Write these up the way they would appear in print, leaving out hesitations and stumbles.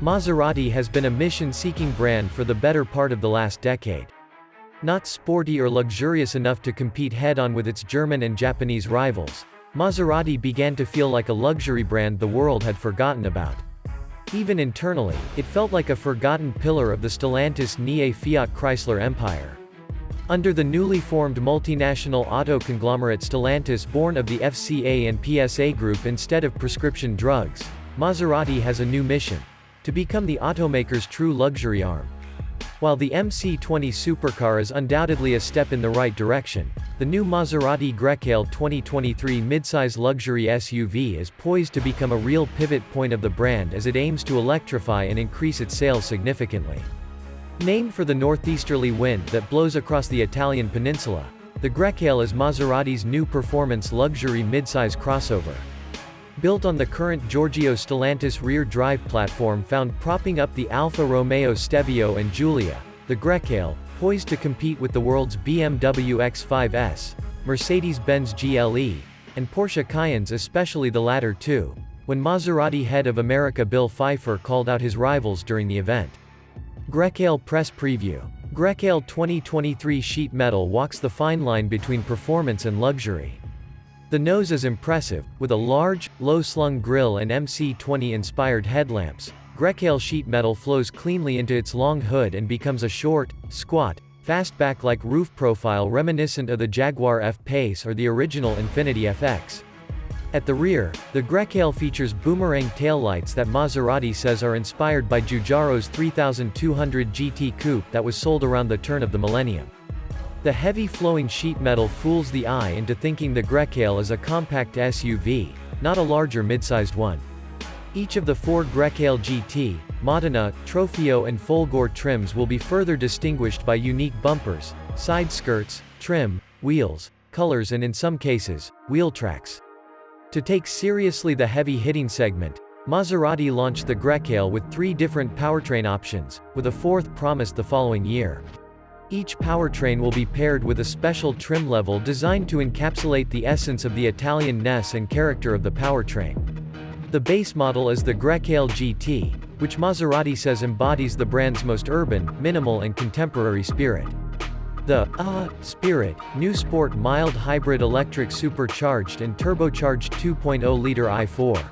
Maserati has been a mission-seeking brand for the better part of the last decade. Not sporty or luxurious enough to compete head-on with its German and Japanese rivals, Maserati began to feel like a luxury brand the world had forgotten about. Even internally, it felt like a forgotten pillar of the Stellantis née Fiat Chrysler empire. Under the newly formed multinational auto conglomerate Stellantis, born of the FCA and PSA Group instead of prescription drugs, Maserati has a new mission: to become the automaker's true luxury arm. While the MC20 supercar is undoubtedly a step in the right direction, the new Maserati Grecale 2023 midsize luxury SUV is poised to become a real pivot point of the brand as it aims to electrify and increase its sales significantly. Named for the northeasterly wind that blows across the Italian peninsula, the Grecale is Maserati's new performance luxury midsize crossover. Built on the current Giorgio Stellantis rear-drive platform found propping up the Alfa Romeo Stelvio and Giulia, the Grecale, poised to compete with the world's BMW X5s, Mercedes-Benz GLE, and Porsche Cayennes, especially the latter two, when Maserati head of America Bill Pfeiffer called out his rivals during the event. Grecale Press Preview. Grecale 2023 sheet metal walks the fine line between performance and luxury. The nose is impressive, with a large, low-slung grille and MC20-inspired headlamps. Grecale sheet metal flows cleanly into its long hood and becomes a short, squat, fastback-like roof profile reminiscent of the Jaguar F-Pace or the original Infiniti FX. At the rear, the Grecale features boomerang taillights that Maserati says are inspired by Giugiaro's 3200 GT Coupe that was sold around the turn of the millennium. The heavy flowing sheet metal fools the eye into thinking the Grecale is a compact SUV, not a larger mid-sized one. Each of the four Grecale GT, Modena, Trofeo and Folgore trims will be further distinguished by unique bumpers, side skirts, trim, wheels, colors and in some cases, wheel tracks. To take seriously the heavy-hitting segment, Maserati launched the Grecale with 3 different powertrain options, with a fourth promised the following year. Each powertrain will be paired with a special trim level designed to encapsulate the essence of the Italian-ness and character of the powertrain. The base model is the Grecale GT, which Maserati says embodies the brand's most urban, minimal and contemporary spirit. The Spirit, new sport mild hybrid electric supercharged and turbocharged 2.0-liter i4.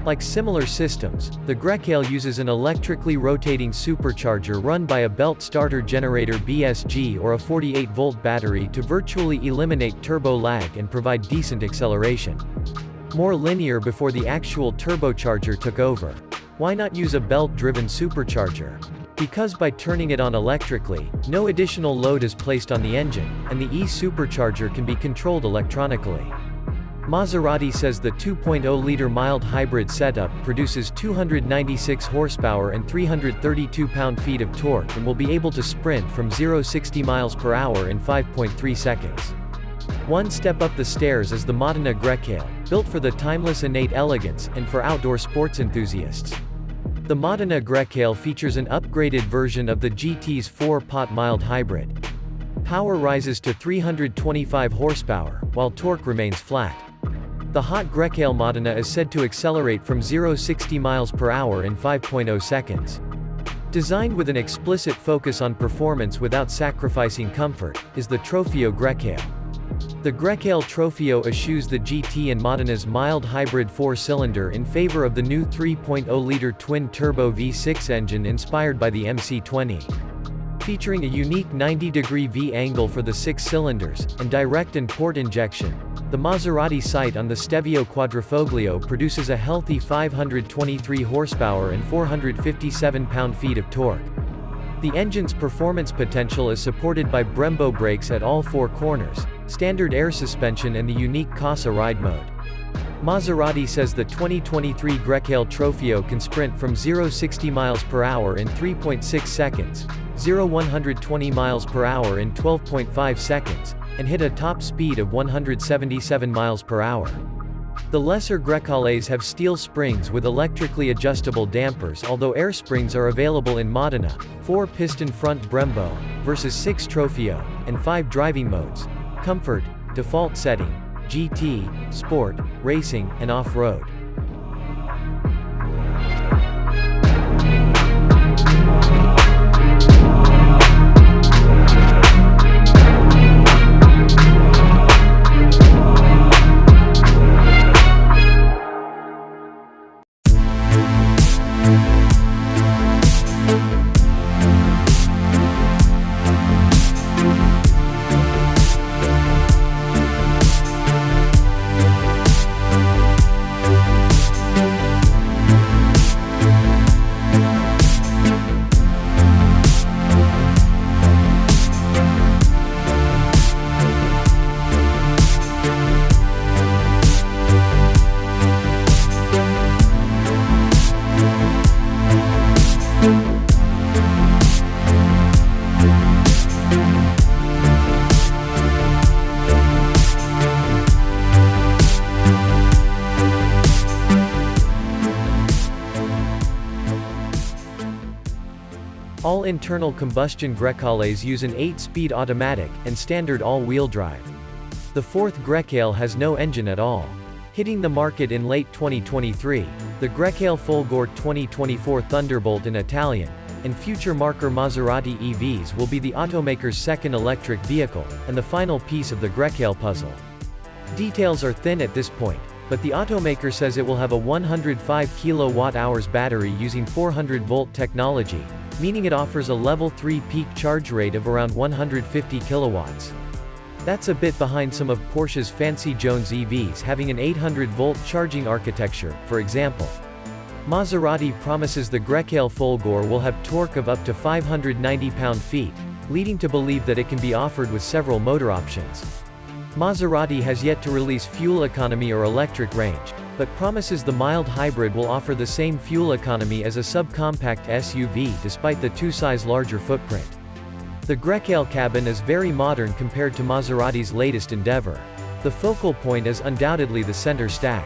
Like similar systems, the Grecale uses an electrically rotating supercharger run by a belt starter generator BSG or a 48-volt battery to virtually eliminate turbo lag and provide decent acceleration. More linear before the actual turbocharger took over. Why not use a belt-driven supercharger? Because by turning it on electrically, no additional load is placed on the engine, and the e-supercharger can be controlled electronically. Maserati says the 2.0-liter mild hybrid setup produces 296 horsepower and 332 pound-feet of torque and will be able to sprint from 0-60 miles per hour in 5.3 seconds. One step up the stairs is the Modena Grecale, built for the timeless innate elegance and for outdoor sports enthusiasts. The Modena Grecale features an upgraded version of the GT's 4-pot mild hybrid. Power rises to 325 horsepower, while torque remains flat. The hot Grecale Modena is said to accelerate from 0-60 miles per hour in 5.0 seconds. Designed with an explicit focus on performance without sacrificing comfort, is the Trofeo Grecale. The Grecale Trofeo eschews the GT and Modena's mild hybrid 4-cylinder in favor of the new 3.0-liter twin-turbo V6 engine inspired by the MC20. Featuring a unique 90-degree V-angle for the 6 cylinders, and direct and port injection, the Maserati sight on the Stelvio Quadrifoglio produces a healthy 523 horsepower and 457 pound-feet of torque. The engine's performance potential is supported by Brembo brakes at all 4 corners, standard air suspension and the unique Casa ride mode. Maserati says the 2023 Grecale Trofeo can sprint from 0-60 miles per hour in 3.6 seconds, 0-120 miles per hour in 12.5 seconds, and hit a top speed of 177 miles per hour. The lesser Grecales have steel springs with electrically adjustable dampers, although air springs are available in Modena, 4-piston front Brembo, versus 6 Trofeo, and 5 driving modes: Comfort, Default Setting, GT, Sport, Racing, and Off-Road. All internal combustion Grecales use an 8-speed automatic, and standard all-wheel drive. The fourth Grecale has no engine at all. Hitting the market in late 2023, the Grecale Folgore 2024 Thunderbolt in Italian, and future marker Maserati EVs will be the automaker's second electric vehicle, and the final piece of the Grecale puzzle. Details are thin at this point, but the automaker says it will have a 105 kWh battery using 400-volt technology, meaning it offers a level 3 peak charge rate of around 150 kilowatts. That's a bit behind some of Porsche's fancy Jones EVs having an 800-volt charging architecture, for example. Maserati promises the Grecale Folgore will have torque of up to 590 pound-feet, leading to believe that it can be offered with several motor options. Maserati has yet to release fuel economy or electric range, but promises the mild hybrid will offer the same fuel economy as a subcompact SUV despite the two-size larger footprint. The Grecale cabin is very modern compared to Maserati's latest endeavor. The focal point is undoubtedly the center stack.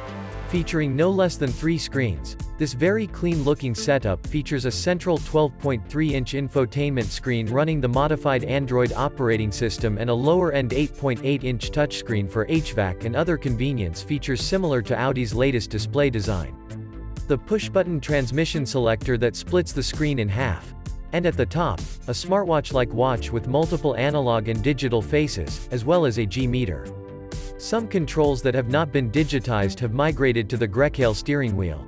Featuring no less than 3 screens, this very clean-looking setup features a central 12.3-inch infotainment screen running the modified Android operating system and a lower-end 8.8-inch touchscreen for HVAC and other convenience features similar to Audi's latest display design. The push-button transmission selector that splits the screen in half. And at the top, a smartwatch-like watch with multiple analog and digital faces, as well as a G-meter. Some controls that have not been digitized have migrated to the Grecale steering wheel.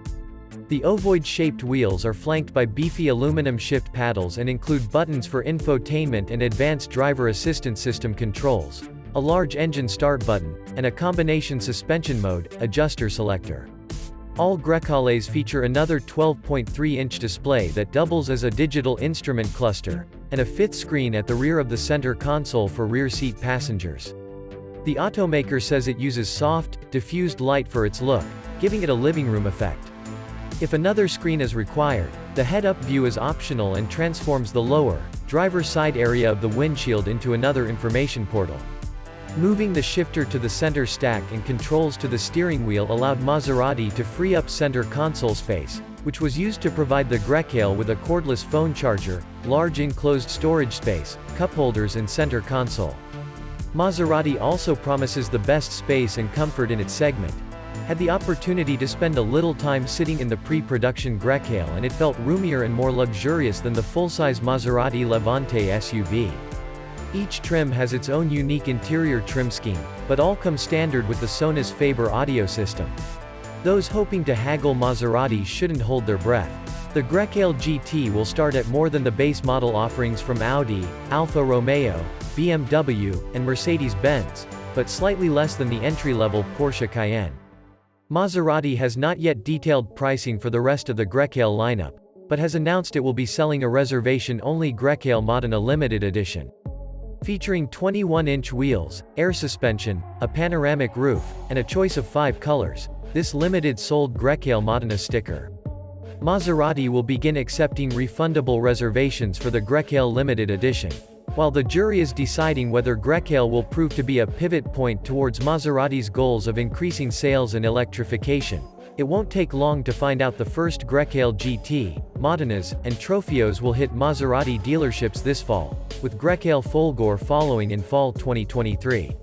The ovoid-shaped wheels are flanked by beefy aluminum shift paddles and include buttons for infotainment and advanced driver assistance system controls, a large engine start button, and a combination suspension mode adjuster selector. All Grecales feature another 12.3-inch display that doubles as a digital instrument cluster, and a fifth screen at the rear of the center console for rear seat passengers. The automaker says it uses soft, diffused light for its look, giving it a living room effect. If another screen is required, the head-up view is optional and transforms the lower, driver's side area of the windshield into another information portal. Moving the shifter to the center stack and controls to the steering wheel allowed Maserati to free up center console space, which was used to provide the Grecale with a cordless phone charger, large enclosed storage space, cup holders and center console. Maserati also promises the best space and comfort in its segment. Had the opportunity to spend a little time sitting in the pre-production Grecale and it felt roomier and more luxurious than the full-size Maserati Levante SUV. Each trim has its own unique interior trim scheme, but all come standard with the Sonos Faber audio system. Those hoping to haggle Maserati shouldn't hold their breath. The Grecale GT will start at more than the base model offerings from Audi, Alfa Romeo, BMW, and Mercedes-Benz, but slightly less than the entry-level Porsche Cayenne. Maserati has not yet detailed pricing for the rest of the Grecale lineup, but has announced it will be selling a reservation-only Grecale Modena limited edition. Featuring 21-inch wheels, air suspension, a panoramic roof, and a choice of 5 colors, this limited sold Grecale Modena sticker. Maserati will begin accepting refundable reservations for the Grecale limited edition. While the jury is deciding whether Grecale will prove to be a pivot point towards Maserati's goals of increasing sales and electrification, it won't take long to find out the first Grecale GT, Modenas, and Trofios will hit Maserati dealerships this fall, with Grecale Folgore following in fall 2023.